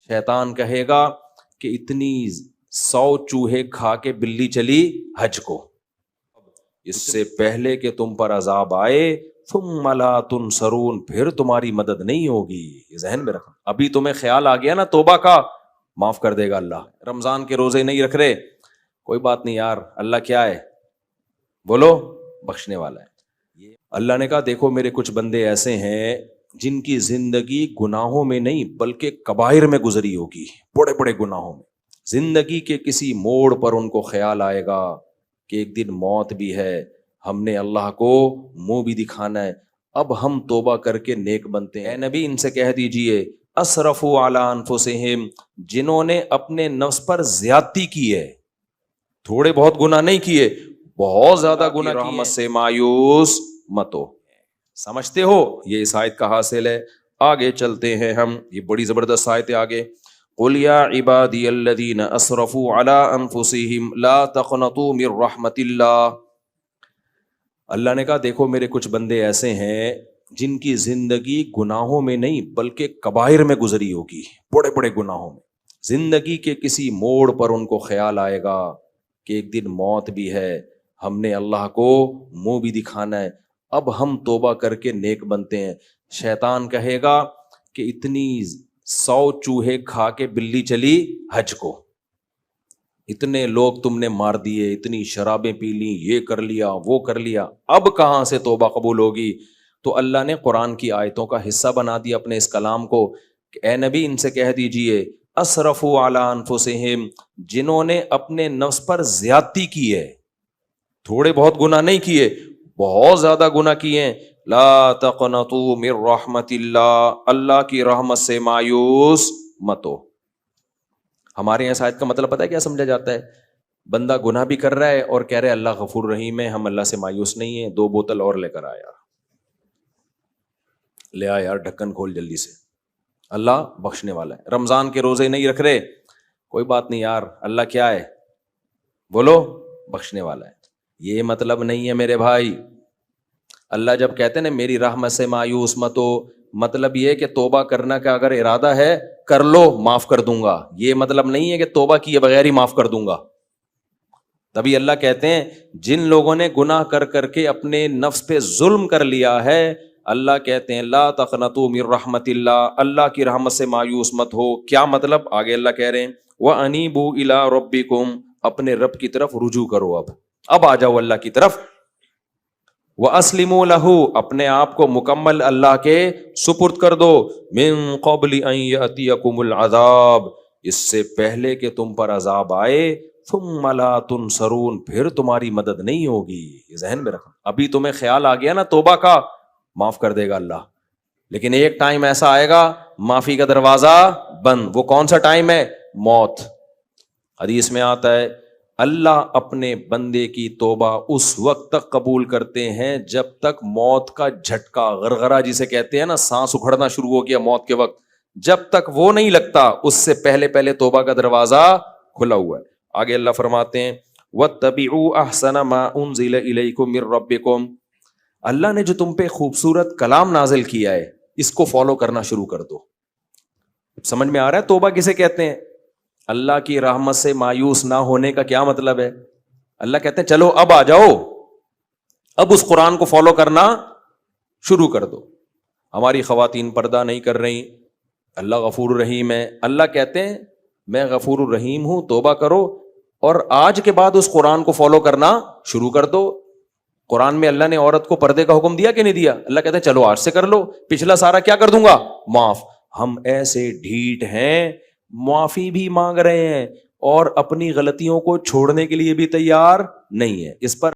شیطان کہے گا کہ اتنی 100 چوہے کھا کے بلی چلی حج کو، اس سے پہلے کہ تم پر عذاب آئے ثم لا تنصرون، پھر تمہاری مدد نہیں ہوگی. یہ ذہن میں رکھنا. ابھی تمہیں خیال آ گیا نا توبہ کا، معاف کر دے گا اللہ. رمضان کے روزے نہیں رکھ رہے، کوئی بات نہیں یار، اللہ کیا ہے؟ بولو، بخشنے والا ہے. اللہ نے کہا دیکھو میرے کچھ بندے ایسے ہیں جن کی زندگی گناہوں میں نہیں بلکہ کبائر میں گزری ہوگی، بڑے بڑے گناہوں میں. زندگی کے کسی موڑ پر ان کو خیال آئے گا کہ ایک دن موت بھی ہے، ہم نے اللہ کو منہ بھی دکھانا ہے، اب ہم توبہ کر کے نیک بنتے ہیں. اے نبی ان سے کہہ دیجئے اسرفوا علی انفسہم، جنہوں نے اپنے نفس پر زیادتی کی ہے، تھوڑے بہت گناہ نہیں کیے، بہت زیادہ گناہ کیے، رحمت سے مایوس مت ہو. سمجھتے ہو یہ اس آیت کا حاصل ہے. آگے چلتے ہیں ہم، یہ بڑی زبردست آیت ہے آگے. قل یا عبادی الذین اسرفوا علی انفسہم لا تقنطوا من رحمت اللہ. اللہ نے کہا دیکھو میرے کچھ بندے ایسے ہیں جن کی زندگی گناہوں میں نہیں بلکہ کبائر میں گزری ہوگی، بڑے بڑے گناہوں میں. زندگی کے کسی موڑ پر ان کو خیال آئے گا کہ ایک دن موت بھی ہے، ہم نے اللہ کو منہ بھی دکھانا ہے، اب ہم توبہ کر کے نیک بنتے ہیں. شیطان کہے گا کہ اتنی 100 چوہے کھا کے بلی چلی حج کو، اتنے لوگ تم نے مار دیے، اتنی شرابیں پی لیں، یہ کر لیا وہ کر لیا، اب کہاں سے توبہ قبول ہوگی؟ تو اللہ نے قرآن کی آیتوں کا حصہ بنا دیا اپنے اس کلام کو کہ اے نبی ان سے کہہ دیجئے اسرفوا علی انفسہم، جنہوں نے اپنے نفس پر زیادتی کی ہے، تھوڑے بہت گناہ نہیں کیے، بہت زیادہ گناہ کیے ہیں. لا تقنطوا من رحمت اللہ، اللہ کی رحمت سے مایوس مت ہو. ہمارے یہاں آیت کا مطلب پتہ ہے کیا سمجھا جاتا ہے؟ بندہ گناہ بھی کر رہا ہے اور کہہ رہے اللہ غفور رحیم ہے، ہم اللہ سے مایوس نہیں ہیں، 2 بوتل اور لے کر آیا، لے آ یار، ڈھکن کھول جلدی سے، اللہ بخشنے والا ہے. رمضان کے روزے نہیں رکھ رہے، کوئی بات نہیں یار، اللہ کیا ہے؟ بولو، بخشنے والا ہے. یہ مطلب نہیں ہے میرے بھائی. اللہ جب کہتے ہیں نا میری رحمت سے مایوس مت ہو، مطلب یہ کہ توبہ کرنا کا اگر ارادہ ہے کر لو، معاف کر دوں گا. یہ مطلب نہیں ہے کہ توبہ کیے بغیر ہی معاف کر دوں گا. تبھی اللہ کہتے ہیں جن لوگوں نے گناہ کر کر کے اپنے نفس پہ ظلم کر لیا ہے، اللہ کہتے ہیں لا تقنطوا من رحمت اللہ، اللہ کی رحمت سے مایوس مت ہو. کیا مطلب؟ آگے اللہ کہہ رہے ہیں وَأَنِيبُوا إِلَىٰ رَبِّكُمْ، اپنے رب کی طرف رجوع کرو، اب آ جاؤ اللہ کی طرف. وَأَسْلِمُوا لَهُ، اپنے آپ کو مکمل اللہ کے سپرد کر دو. مِن قَبْلِ أَن يَأْتِيَكُمُ الْعَذَابُ، اس سے پہلے کہ تم پر عذاب آئے. ثُمَّ لَا تُنصَرُونَ، پھر تمہاری مدد نہیں ہوگی. یہ ذہن میں رکھنا. ابھی تمہیں خیال آ گیا نا توبہ کا، معاف کر دے گا اللہ. لیکن ایک ٹائم ایسا آئے گا معافی کا دروازہ بند. وہ کون سا ٹائم ہے؟ موت. حدیث میں آتا ہے اللہ اپنے بندے کی توبہ اس وقت تک قبول کرتے ہیں جب تک موت کا جھٹکا، غرغرہ جسے کہتے ہیں نا، سانس اکھڑنا شروع ہو گیا موت کے وقت، جب تک وہ نہیں لگتا اس سے پہلے پہلے توبہ کا دروازہ کھلا ہوا ہے. آگے اللہ فرماتے ہیں وَاتَّبِعُوا أَحْسَنَ مَا أُنزِلَ إِلَيْكُم مِّن رَّبِّكُمْ، اللہ نے جو تم پہ خوبصورت کلام نازل کیا ہے اس کو فالو کرنا شروع کر دو. سمجھ میں آ رہا ہے توبہ کسے کہتے ہیں؟ اللہ کی رحمت سے مایوس نہ ہونے کا کیا مطلب ہے؟ اللہ کہتے ہیں چلو اب آ جاؤ، اب اس قرآن کو فالو کرنا شروع کر دو. ہماری خواتین پردہ نہیں کر رہی، اللہ غفور الرحیم ہے. اللہ کہتے ہیں میں غفور الرحیم ہوں، توبہ کرو اور آج کے بعد اس قرآن کو فالو کرنا شروع کر دو. قرآن میں اللہ نے عورت کو پردے کا حکم دیا کہ نہیں دیا؟ اللہ کہتے ہیں چلو آج سے کر لو، پچھلا سارا کیا کر دوں گا؟ معاف. ہم ایسے ڈھیٹ ہیں، معافی بھی مانگ رہے ہیں اور اپنی غلطیوں کو چھوڑنے کے لیے بھی تیار نہیں ہے. اس پر